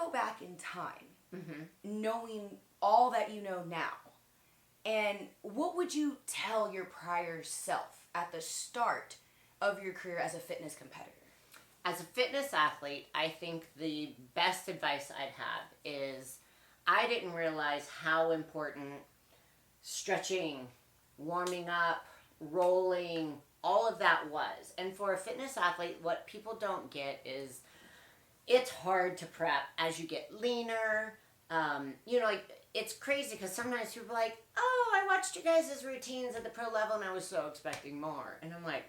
go back in time, knowing all that you know now, and what would you tell your prior self at the start of your career as a fitness competitor? As a fitness athlete, I think the best advice I'd have is I didn't realize how important stretching, warming up, rolling, all of that was. And for a fitness athlete, what people don't get is it's hard to prep as you get leaner. It's crazy because sometimes people are like, oh, I watched you guys' routines at the pro level and I was so expecting more. And I'm like,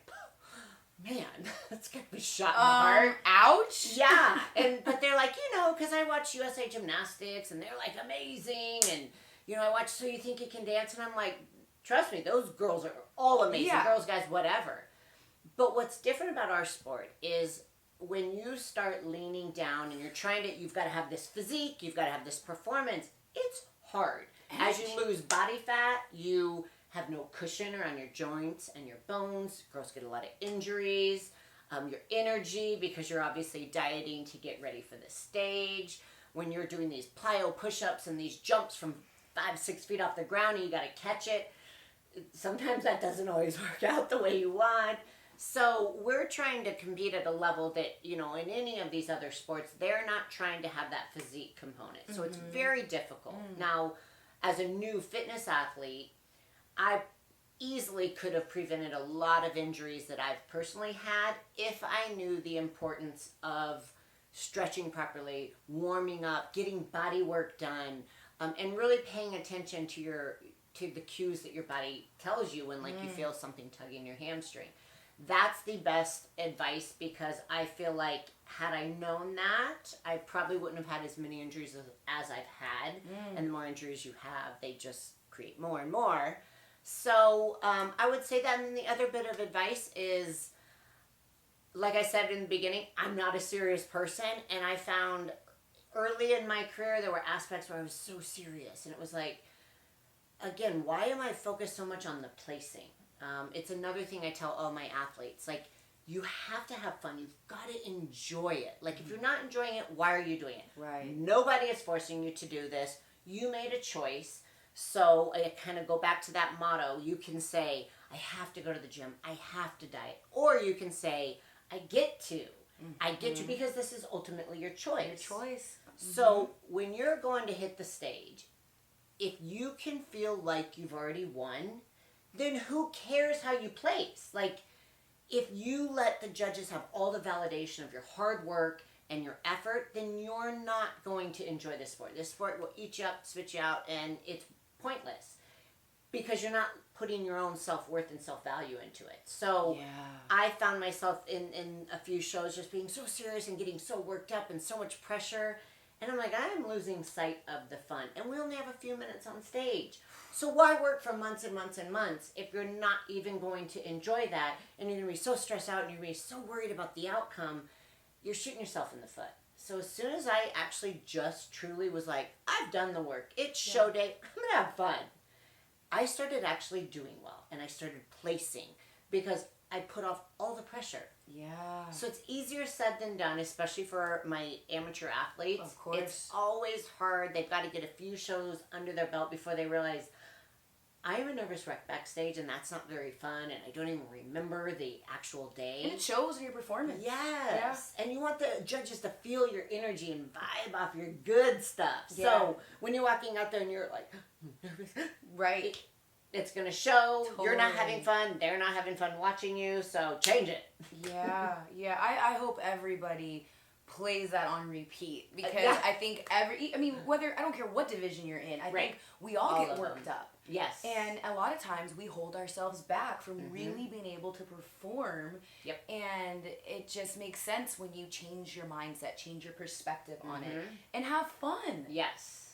man, that's gonna be shot in the heart. Ouch. Yeah, but they're like, because I watch USA Gymnastics and they're like amazing, and I watch So You Think You Can Dance, and I'm like, trust me, those girls are all amazing. Yeah. Girls, guys, whatever. But what's different about our sport is when you start leaning down and you've got to have this physique, you've got to have this performance. It's hard. As you lose body fat, you have no cushion around your joints and your bones. Girls get a lot of injuries. Your energy, because you're obviously dieting to get ready for the stage. When you're doing these plyo push-ups and these jumps from 5-6 feet off the ground and you got to catch it. Sometimes that doesn't always work out the way you want. So we're trying to compete at a level that, in any of these other sports, they're not trying to have that physique component. So it's very difficult. Now, as a new fitness athlete, I easily could have prevented a lot of injuries that I've personally had if I knew the importance of stretching properly, warming up, getting body work done, and really paying attention to the cues that your body tells you when you feel something tugging your hamstring. That's the best advice, because I feel like had I known that, I probably wouldn't have had as many injuries as I've had. And the more injuries you have, they just create more and more. So I would say that. And then the other bit of advice is, like I said in the beginning, I'm not a serious person. And I found early in my career, there were aspects where I was so serious. And it was like, again, why am I focused so much on the placing? It's another thing I tell all my athletes. You have to have fun. You've got to enjoy it. If you're not enjoying it, why are you doing it? Right. Nobody is forcing you to do this. You made a choice. So I kind of go back to that motto. You can say, I have to go to the gym. I have to diet. Or you can say, I get to. I get to, because this is ultimately your choice. Your choice. So when you're going to hit the stage, if you can feel like you've already won, then who cares how you place? If you let the judges have all the validation of your hard work and your effort, then you're not going to enjoy this sport. This sport will eat you up, spit you out, and it's pointless because you're not putting your own self-worth and self-value into it. So I found myself in a few shows just being so serious and getting so worked up and so much pressure. And I'm like, I am losing sight of the fun. And we only have a few minutes on stage. So why work for months and months and months if you're not even going to enjoy that, and you're going to be so stressed out and you're going to be so worried about the outcome? You're shooting yourself in the foot. So as soon as I actually just truly was like, I've done the work. It's show day. I'm going to have fun. I started actually doing well, and I started placing because I put off all the pressure. Yeah. So it's easier said than done, especially for my amateur athletes. Of course. It's always hard. They've got to get a few shows under their belt before they realize, I am a nervous wreck backstage, and that's not very fun, and I don't even remember the actual day. And it shows in your performance. Yes. Yeah. And you want the judges to feel your energy and vibe off your good stuff. Yeah. So when you're walking out there and you're like, nervous. Right. It's going to show. Totally. You're not having fun. They're not having fun watching you, so change it. Yeah. I hope everybody plays that on repeat, because I think whether, I don't care what division you're in, I think we all get worked up. Yes. And a lot of times we hold ourselves back from really being able to perform. Yep. And it just makes sense when you change your mindset, change your perspective on it, and have fun. Yes.